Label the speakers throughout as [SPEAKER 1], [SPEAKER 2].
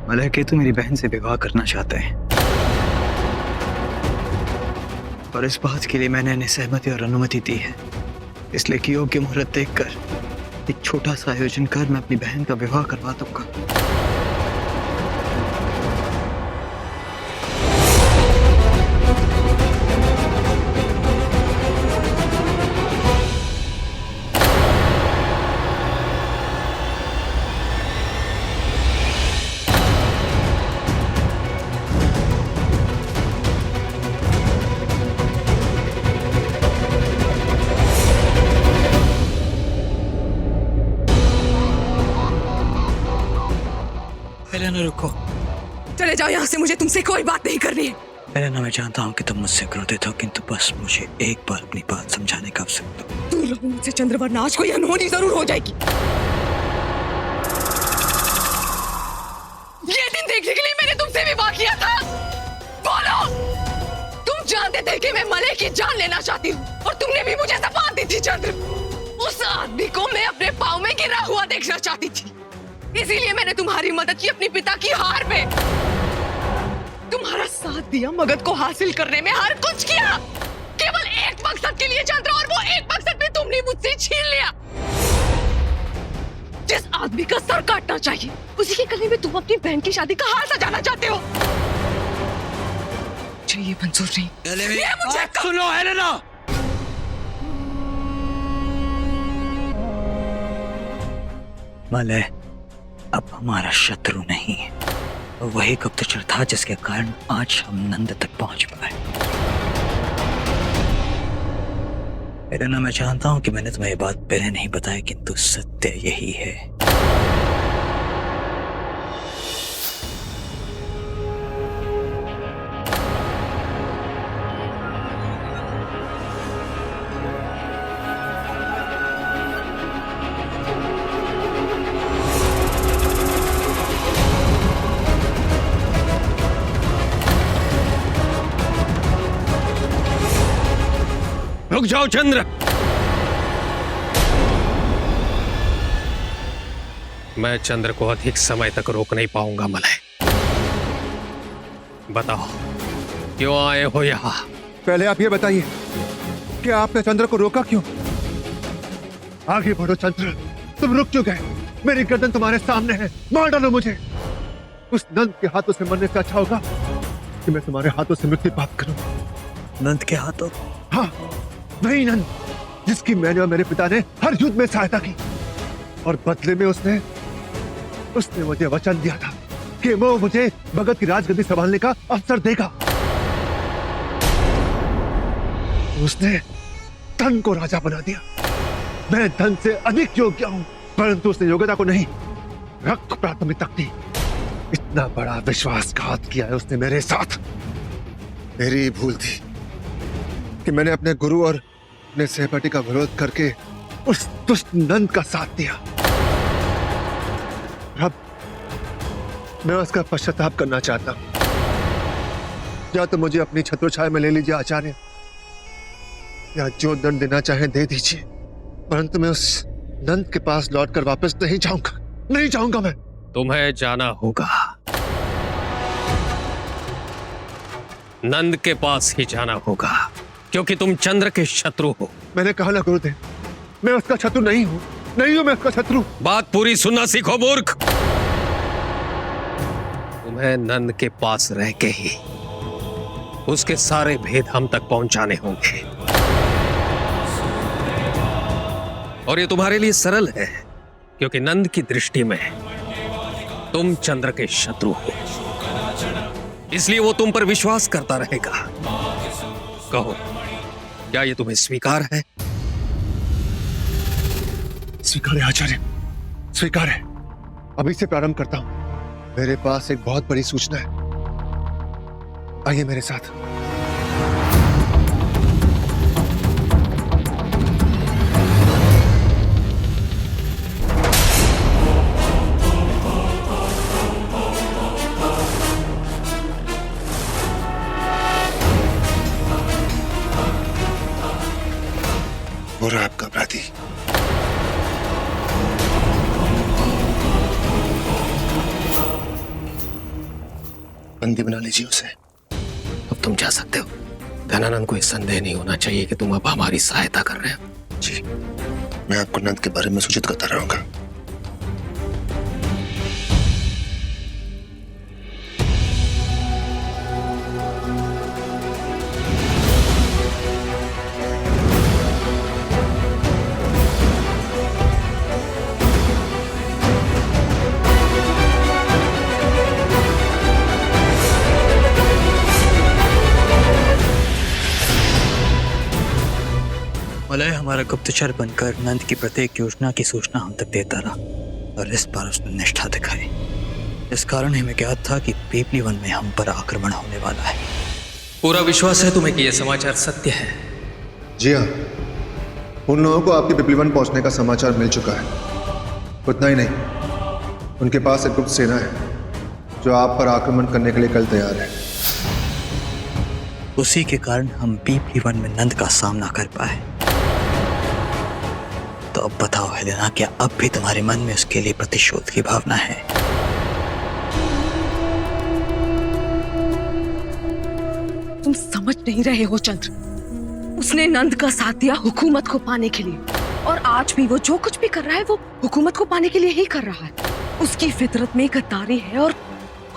[SPEAKER 1] Malay Ketu मेरी बहन से विवाह करना चाहते हैं और इस बात के लिए मैंने इन्हें सहमति और अनुमति दी है। इसलिए कि योग्य मुहूर्त देखकर एक छोटा सा आयोजन कर मैं अपनी बहन का विवाह करवा दूंगा। एलेना रुको।
[SPEAKER 2] चले जाओ यहाँ से, मुझे तुमसे कोई बात नहीं करनी है।
[SPEAKER 1] एलेना मैं जानता हूँ कि तुम मुझसे क्रोधित हो, किंतु बस मुझे एक बार अपनी बात समझाने का अवसर दो।
[SPEAKER 2] दूर रहो मुझसे चंद्रवर्ण, आज कोई अनहोनी जरूर हो जाएगी। ये दिन देखने के लिए मैंने तुमसे विवाह किया था। बोलो, तुम जानते थे कि मैं मलय की जान लेना चाहती हूँ और तुमने भी मुझे सौंप दी थी। चंद्र, उस आदमी को मैं अपने पाँव में गिरा हुआ देखना चाहती थी, इसीलिए मैंने तुम्हारी मदद की अपनी पिता की हार में। तुम्हारा साथ दिया, मगध को हासिल करने में हर कुछ किया, केवल एक मकसद के लिए चंद्र, और वो एक मकसद भी तुमने मुझसे छीन लिया। जिस आदमी का सर काटना चाहिए उसी के गले में तुम अपनी बहन की शादी का हार सजाना चाहते हो। मुझे ये मंजूर नहीं। ये मुझे
[SPEAKER 1] सुनो एलेना, मलय अब हमारा शत्रु नहीं है। वही गुप्तचर था जिसके कारण आज हम नंद तक पहुंच पाए। एलेना मैं जानता हूं कि मैंने तुम्हें ये बात पहले नहीं बताई, किंतु सत्य यही है।
[SPEAKER 3] रुक जाओ चंद्र, मैं चंद्र को अधिक समय तक रोक नहीं पाऊंगा। मलय, बताओ क्यों आए हो यहाँ?
[SPEAKER 4] पहले आप ये बताइए कि आपने चंद्र को रोका क्यों? आगे बढ़ो चंद्र, तुम रुक क्यों गए? मेरी गर्दन तुम्हारे सामने है, मार डालो मुझे। उस नंद के हाथों से मरने से अच्छा होगा कि मैं तुम्हारे हाथों से मृत्यु प्राप्त करूं।
[SPEAKER 1] नंद के हाथों?
[SPEAKER 4] हाँ, वही नंद जिसकी मैंने और मेरे पिता ने हर युद्ध में सहायता की, और बदले में उसने मुझे वचन दिया था कि वो मुझे मगध की राजगद्दी संभालने का अवसर देगा। उसने धन को राजा बना दिया। मैं धन से अधिक योग्य हूं, परंतु उसने योग्यता को नहीं, रक्त प्राथमिकता दी। इतना बड़ा विश्वासघात किया है उसने मेरे साथ। मेरी भूल थी कि मैंने अपने गुरु और अपने सहपाठी का विरोध करके उस दुष्ट नंद का साथ दिया। अब मैं उसका पश्चाताप करना चाहता हूं। या तो मुझे अपनी छत्रछाया में ले लीजिए आचार्य, या जो दंड देना चाहे दे दीजिए, परंतु मैं उस नंद के पास लौटकर वापस नहीं जाऊंगा, नहीं जाऊंगा मैं।
[SPEAKER 3] तुम्हें जाना होगा, नंद के पास ही जाना होगा, क्योंकि तुम चंद्र के शत्रु हो।
[SPEAKER 4] मैंने कहा ना गुरुदेव, मैं उसका शत्रु नहीं हूं, नहीं हूं मैं उसका शत्रु।
[SPEAKER 3] बात पूरी सुनना सीखो मूर्ख। तुम्हें नंद के पास रह के ही उसके सारे भेद हम तक पहुंचाने होंगे, और ये तुम्हारे लिए सरल है, क्योंकि नंद की दृष्टि में तुम चंद्र के शत्रु हो, इसलिए वो तुम पर विश्वास करता रहेगा। कहो, क्या ये तुम्हें स्वीकार है?
[SPEAKER 4] स्वीकार है आचार्य, स्वीकार है। अभी से प्रारंभ करता हूं। मेरे पास एक बहुत बड़ी सूचना है, आइए मेरे साथ। हो रहा आपका अपराधी।
[SPEAKER 5] बंदी बना लीजिए उसे।
[SPEAKER 3] अब तुम जा सकते हो। धनानंद को यह संदेह नहीं होना चाहिए कि तुम अब हमारी सहायता कर रहे हो।
[SPEAKER 5] जी, मैं आपको नंद के बारे में सूचित करता रहूंगा।
[SPEAKER 1] मलय हमारा गुप्तचर बनकर नंद की प्रत्येक योजना की सूचना हम तक देता रहा और इस बार उसने निष्ठा दिखाई। इस कारण हमें ज्ञात था कि पीपली वन में हम पर आक्रमण होने वाला है।
[SPEAKER 3] पूरा विश्वास है तुम्हें कि यह समाचार सत्य है।
[SPEAKER 4] जी हाँ, उन लोगों को आपके पिपली वन पहुंचने का समाचार मिल चुका है। उतना ही नहीं, उनके पास एक गुप्त सेना है जो आप पर आक्रमण करने के लिए कल तैयार है।
[SPEAKER 1] उसी के कारण हम पीपली वन में नंद का सामना कर पाए। तो अब बताओ हेलेना, क्या अब भी तुम्हारे मन में उसके लिए प्रतिशोध की भावना है?
[SPEAKER 2] तुम समझ नहीं रहे हो चंद्र। उसने नंद का साथ दिया हुकूमत को पाने के लिए, और आज भी वो जो कुछ भी कर रहा है वो हुकूमत को पाने के लिए ही कर रहा है। उसकी फितरत में गद्दारी है और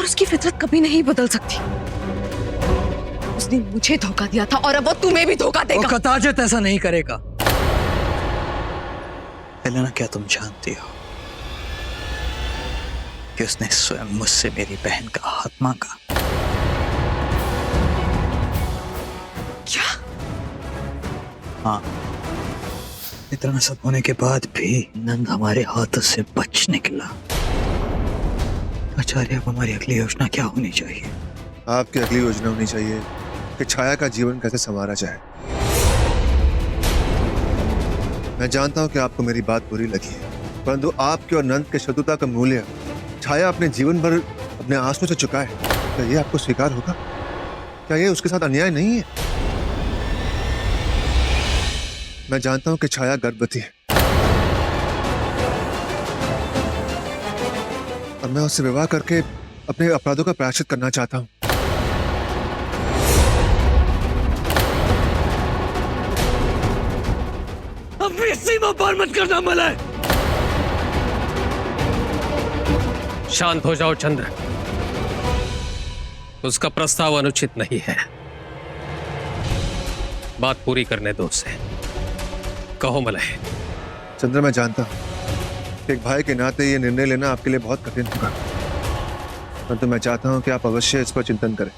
[SPEAKER 2] उसकी फितरत कभी नहीं बदल सकती। उसने मुझे धोखा दिया था और अब वो तुम्हें भी धोखा देगा।
[SPEAKER 1] वो कताजत ऐसा नहीं करेगा। हेलेना, क्या तुम जानती हो कि उसने स्वयं मुझसे मेरी बहन का हाथ मांगा?
[SPEAKER 2] क्या?
[SPEAKER 1] हाँ, इतना सब होने के बाद भी नंद हमारे हाथों से बच निकला। आचार्य, अब हमारी अगली योजना क्या होनी चाहिए?
[SPEAKER 4] आपकी अगली योजना होनी चाहिए कि छाया का जीवन कैसे संवारा जाए। मैं जानता हूं कि आपको मेरी बात बुरी लगी है, परंतु आपके और नंद के शत्रुता का मूल्य छाया अपने जीवन भर अपने आंसू से चुकाए। क्या ये आपको स्वीकार होगा? क्या ये उसके साथ अन्याय नहीं है? मैं जानता हूं कि छाया गर्भवती है और मैं उससे विवाह करके अपने अपराधों का प्रायश्चित करना चाहता हूं।
[SPEAKER 3] सीमा पार मत करना मलय। शांत हो जाओ चंद्र। उसका प्रस्ताव अनुचित नहीं है। बात पूरी करने दो उसे। कहो मलय।
[SPEAKER 4] चंद्र, मैं जानता हूं कि एक भाई के नाते ये निर्णय लेना आपके लिए बहुत कठिन होगा, परंतु मैं चाहता हूं कि आप अवश्य इस पर चिंतन करें।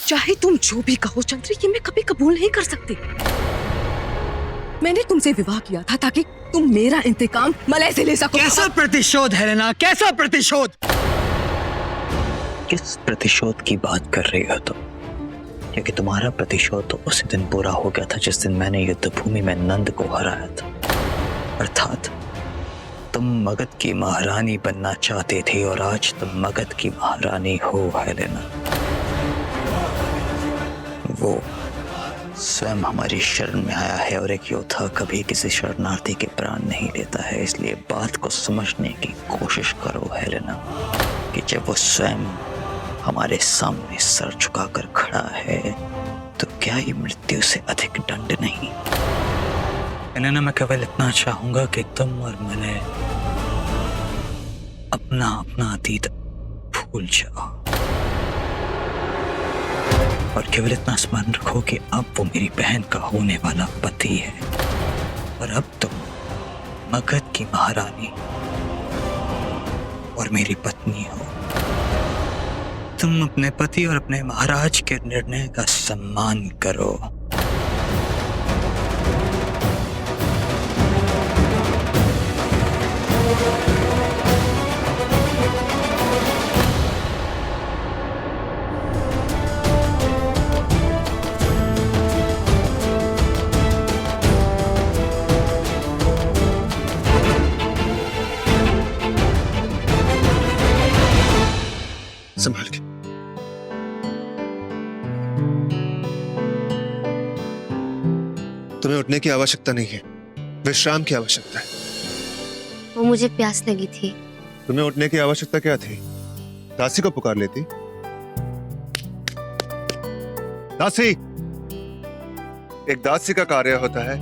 [SPEAKER 2] चाहे तुम जो भी कहो चंद्र, ये मैं कभी कबूल नहीं कर सकती। मैंने तुमसे विवाह किया था ताकि तुम मेरा इंतकाम मलय से ले सको।
[SPEAKER 1] कैसा प्रतिशोध हेलेना, कैसा प्रतिशोध? किस प्रतिशोध की बात कर रही हो तुम? क्योंकि तुम्हारा प्रतिशोध तो उसी दिन पूरा हो गया था जिस दिन मैंने युद्ध भूमि में नंद को हराया था। अर्थात तुम मगध की महारानी बनना चाहते थे और आज तुम मगध की महारानी हो हेलेना। वो स्वयं हमारी शरण में आया है और एक योद्धा कभी किसी शरणार्थी के प्राण नहीं लेता है। इसलिए बात को समझने की कोशिश करो हेलेना कि जब वो स्वयं हमारे सामने सर झुकाकर खड़ा है तो क्या ये मृत्यु से अधिक दंड नहीं? हेलेना, मैं केवल इतना चाहूंगा कि तुम और मैंने अपना अपना अतीत भूल जाओ और केवल इतना स्मरण रखो कि अब वो मेरी बहन का होने वाला पति है और अब तुम मगध की महारानी और मेरी पत्नी हो। तुम अपने पति और अपने महाराज के निर्णय का सम्मान करो।
[SPEAKER 4] संभाल के। तुम्हें उठने की आवश्यकता नहीं है, विश्राम की आवश्यकता है।
[SPEAKER 6] वो मुझे प्यास लगी थी।
[SPEAKER 4] तुम्हें उठने की आवश्यकता क्या थी? दासी को पुकार लेती। दासी, एक दासी का कार्य होता है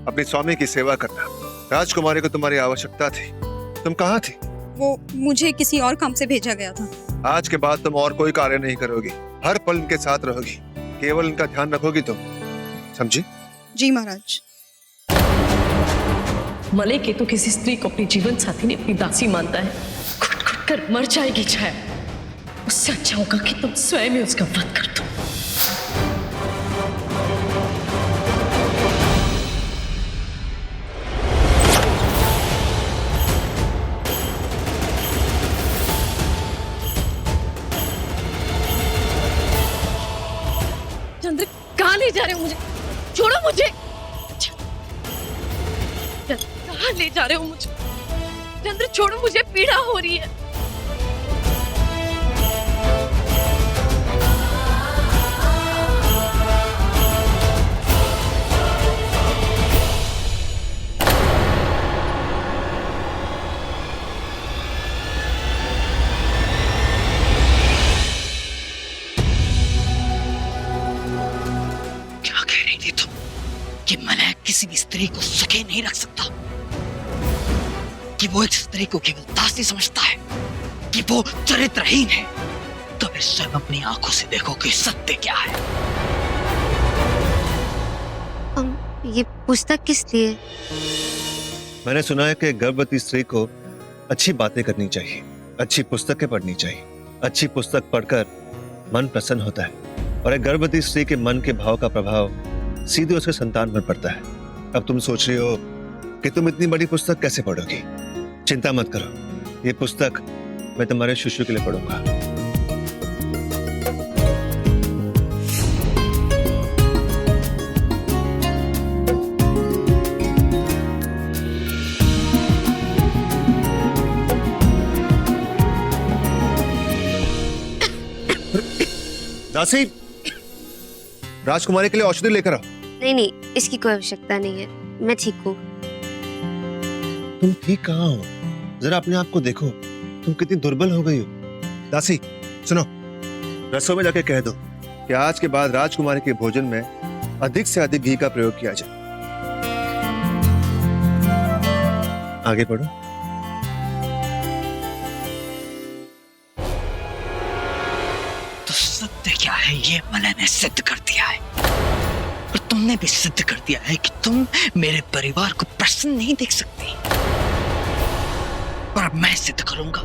[SPEAKER 4] अपने स्वामी की सेवा करना। राजकुमारी को तुम्हारी आवश्यकता थी, तुम कहाँ थी?
[SPEAKER 7] वो मुझे किसी और काम से भेजा गया था।
[SPEAKER 4] आज के बाद तुम और कोई कार्य नहीं करोगी, हर पल इनके साथ रहोगी, केवल इनका ध्यान रखोगी तुम, समझी?
[SPEAKER 7] जी महाराज।
[SPEAKER 8] मले के तो किसी स्त्री को अपनी जीवन साथी ने अपनी दासी मानता है, घुट घुट कर मर जाएगी छाया। उससे अच्छा होगा कि तुम स्वयं ही उसका वध कर दो।
[SPEAKER 2] चंद्र कहाँ ले जा रहे हो मुझे? छोड़ो मुझे। कहाँ ले जा रहे हो मुझे? चंद्र छोड़ो मुझे, पीड़ा हो रही है।
[SPEAKER 1] क्या कह रही थी तुम कि मैं किसी भी स्त्री को सुखी नहीं रख सकता, कि वो एक स्त्री को केवल दासी समझता है, कि वो चरित्रहीन है? तो फिर स्वयं अपनी आंखों से देखो कि सत्य क्या है।
[SPEAKER 6] ये पुस्तक किस लिए?
[SPEAKER 4] मैंने सुना है कि गर्भवती स्त्री को अच्छी बातें करनी चाहिए, अच्छी पुस्तकें पढ़नी चाहिए। अच्छी पुस्तक पढ़कर मन प्रसन्न होता है और एक गर्भवती स्त्री के मन के भाव का प्रभाव सीधे उसके संतान पर पड़ता है। अब तुम सोच रही हो कि तुम इतनी बड़ी पुस्तक कैसे पढ़ोगी? चिंता मत करो, ये पुस्तक मैं तुम्हारे शिशु के लिए पढ़ूंगा। दासी, राजकुमारी के लिए औषधि लेकर आओ।
[SPEAKER 6] नहीं, इसकी कोई आवश्यकता नहीं है, मैं ठीक हूँ।
[SPEAKER 4] तुम ठीक कहाँ हो? जरा अपने आप को देखो, तुम कितनी दुर्बल हो गई हो। दासी सुनो, रसोई में जाके कह दो कि आज के बाद राजकुमारी के भोजन में अधिक से अधिक घी का प्रयोग किया जाए। आगे बढ़ो।
[SPEAKER 1] तो सत्य क्या है ये मलय ने सिद्ध कर दिया है, और तुमने भी सिद्ध कर दिया है कि तुम मेरे परिवार को प्रसन्न नहीं देख सकती। पर अब मैं सिद्ध करूंगा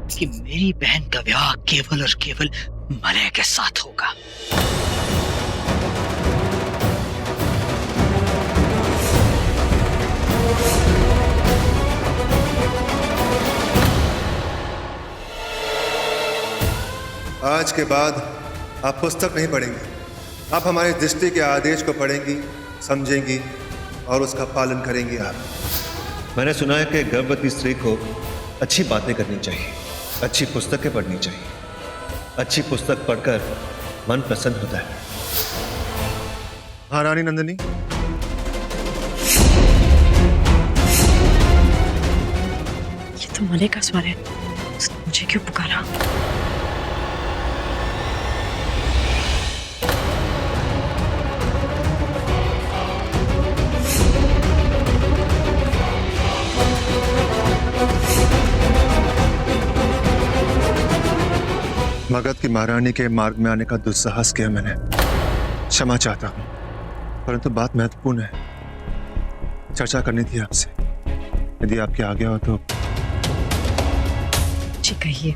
[SPEAKER 1] कि मेरी बहन का विवाह केवल और केवल मलय के साथ होगा।
[SPEAKER 4] आज के बाद आप पुस्तक नहीं पढ़ेंगे, आप हमारे दृष्टि के आदेश को पढ़ेंगी, समझेंगी और उसका पालन करेंगी। आप मैंने सुना है कि गर्भवती स्त्री को अच्छी बातें करनी चाहिए, अच्छी पुस्तकें पढ़नी चाहिए। अच्छी पुस्तक पढ़कर मन प्रसन्न होता है। हाँ रानी नंदिनी,
[SPEAKER 8] ये तो मले का स्वर है, उसने मुझे क्यों पुकारा?
[SPEAKER 4] मगध की महारानी के मार्ग में आने का दुस्साहस किया मैंने, क्षमा चाहता हूं, परंतु बात महत्वपूर्ण है, चर्चा करनी थी आपसे। यदि आपकी आज्ञा हो तो।
[SPEAKER 8] जी कहिए,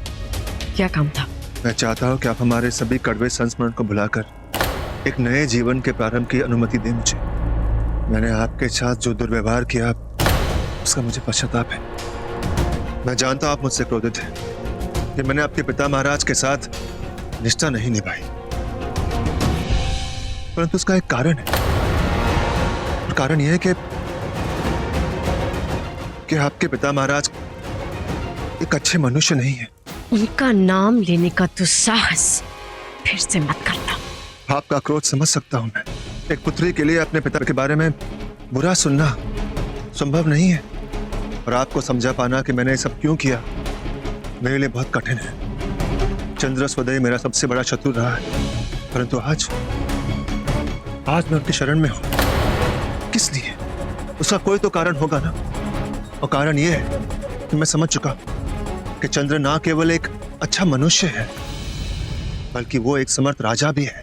[SPEAKER 8] क्या काम था?
[SPEAKER 4] मैं चाहता हूं कि आप हमारे सभी कड़वे संस्मरण को भुलाकर एक नए जीवन के प्रारंभ की अनुमति दें मुझे। मैंने आपके साथ जो दुर्व्यवहार किया उसका मुझे पश्चाताप है। मैं जानता हूं आप मुझसे क्रोधित हैं कि मैंने आपके पिता महाराज के साथ निष्ठा नहीं निभाई, परंतु उसका एक कारण है, और कारण यह है कि आपके पिता महाराज एक अच्छे मनुष्य नहीं है।
[SPEAKER 8] उनका नाम लेने का दुस्साहस फिर से मत करना।
[SPEAKER 4] आपका क्रोध समझ सकता हूं मैं। एक पुत्री के लिए अपने पिता के बारे में बुरा सुनना संभव नहीं है, और आपको समझा पाना कि मैंने ये सब क्यों किया मेरे लिए बहुत कठिन है। चंद्र स्वदय मेरा सबसे बड़ा शत्रु रहा है, परंतु आज आज मैं उनकी शरण में हूं। किस लिए? उसका कोई तो कारण होगा ना। और कारण यह है कि मैं समझ चुका हूं कि चंद्र ना केवल एक अच्छा मनुष्य है, बल्कि वो एक समर्थ राजा भी है।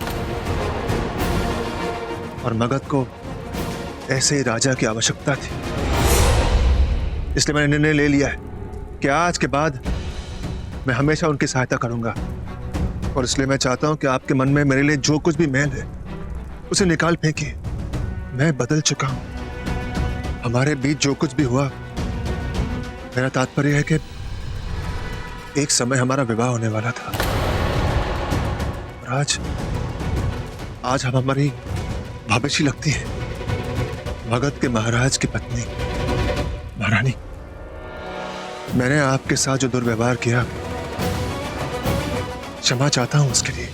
[SPEAKER 4] और मगध को ऐसे ही राजा की आवश्यकता थी। इसलिए मैंने निर्णय ले लिया है कि आज के बाद मैं हमेशा उनकी सहायता करूंगा। और इसलिए मैं चाहता हूं कि आपके मन में मेरे लिए जो कुछ भी मैल है उसे निकाल फेंकिए। मैं बदल चुका हूं। हमारे बीच जो कुछ भी हुआ, मेरा तात्पर्य है कि एक समय हमारा विवाह होने वाला था। और आज हम हमारी भाभीजी लगती है, मगध के महाराज की पत्नी। महारानी, मैंने आपके साथ जो दुर्व्यवहार किया, क्षमा चाहता हूं उसके लिए।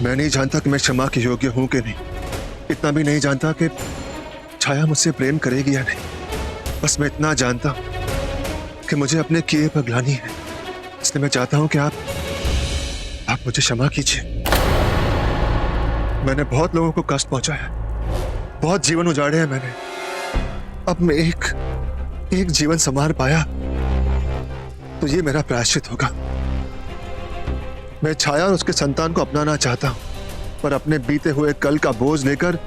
[SPEAKER 4] मैं नहीं जानता कि मैं क्षमा के योग्य हूं कि नहीं। इतना भी नहीं जानता कि छाया मुझसे प्रेम करेगी या नहीं। बस मैं इतना जानता हूं कि मुझे अपने किए पर ग्लानि है। इसलिए मैं चाहता हूं कि आप मुझे क्षमा कीजिए। मैंने बहुत लोगों को कष्ट पहुंचाया, बहुत जीवन उजाड़े हैं मैंने। अब मैं एक जीवन संवार पाया तो ये मेरा प्रायश्चित होगा। मैं छाया और उसके संतान को अपनाना चाहता हूं, पर अपने बीते हुए कल का बोझ लेकर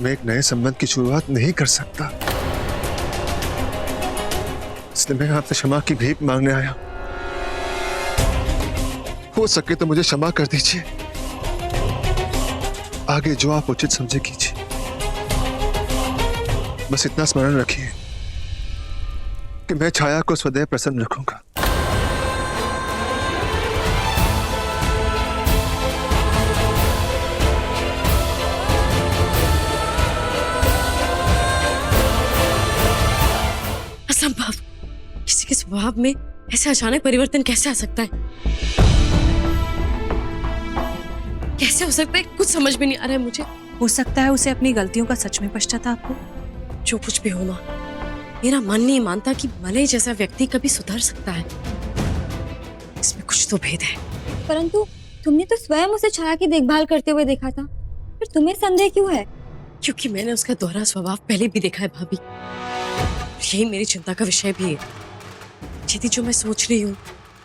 [SPEAKER 4] मैं एक नए संबंध की शुरुआत नहीं कर सकता। इसलिए मैं आपसे क्षमा की भीख मांगने आया। हो सके तो मुझे क्षमा कर दीजिए। आगे जो आप उचित समझे कीजिए। बस इतना स्मरण रखिए कि मैं छाया को सदैव प्रसन्न रखूंगा।
[SPEAKER 8] असंभव। किसी के स्वभाव में ऐसे अचानक परिवर्तन कैसे आ सकता है? कैसे हो सकता है? कुछ समझ में नहीं आ रहा है मुझे।
[SPEAKER 9] हो सकता है उसे अपनी गलतियों का सच में पश्चाताप हो।
[SPEAKER 8] जो कुछ भी हो मां, मेरा मन नहीं मानता कि मलय जैसा व्यक्ति कभी सुधर सकता है। इसमें कुछ तो भेद है।
[SPEAKER 6] परंतु तुमने तो स्वयं उसे छाया की देखभाल करते हुए देखा था, फिर तुम्हें संदेह क्यों है?
[SPEAKER 8] क्योंकि मैंने उसका दोहरा स्वभाव पहले भी देखा है भाभी। यही मेरी चिंता का विषय भी है। यदि जो मैं सोच रही हूँ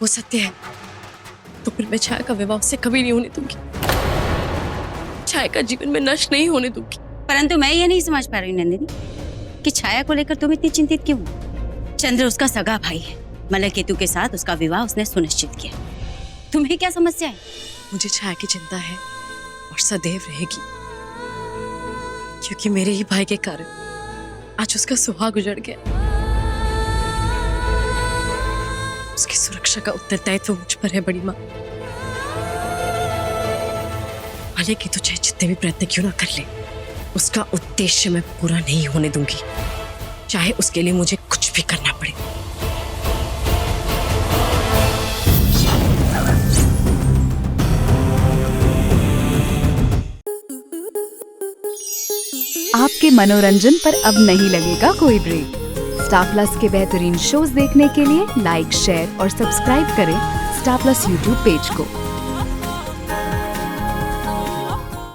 [SPEAKER 8] वो सत्य है, तो फिर मैं छाया का विवाह उससे कभी नहीं होने दूंगी। छाया का जीवन में नष्ट नहीं होने दूंगी।
[SPEAKER 10] परंतु मैं ये नहीं समझ पा रही नंदिनी कि छाया को लेकर तुम इतनी चिंतित क्यों हो? चंद्र उसका सगा भाई है। मलय केतु के साथ उसका विवाह उसने सुनिश्चित किया। तुम्हें क्या समस्या है?
[SPEAKER 8] मुझे छाया की चिंता है और सदैव रहेगी, क्योंकि मेरे ही भाई के कारण आज उसका सुहाग उजड़ गया। उसकी सुरक्षा का उत्तरदायित्व मुझ पर है बड़ी माँ। मलय केतु चाहे जितने भी प्रयत्न क्यों ना कर ले, उसका उद्देश्य मैं पूरा नहीं होने दूंगी, चाहे उसके लिए मुझे कुछ भी करना पड़े।
[SPEAKER 11] आपके मनोरंजन पर अब नहीं लगेगा कोई ब्रेक। स्टार प्लस के बेहतरीन शोज देखने के लिए लाइक, शेयर और सब्सक्राइब करें स्टार प्लस यूट्यूब पेज को।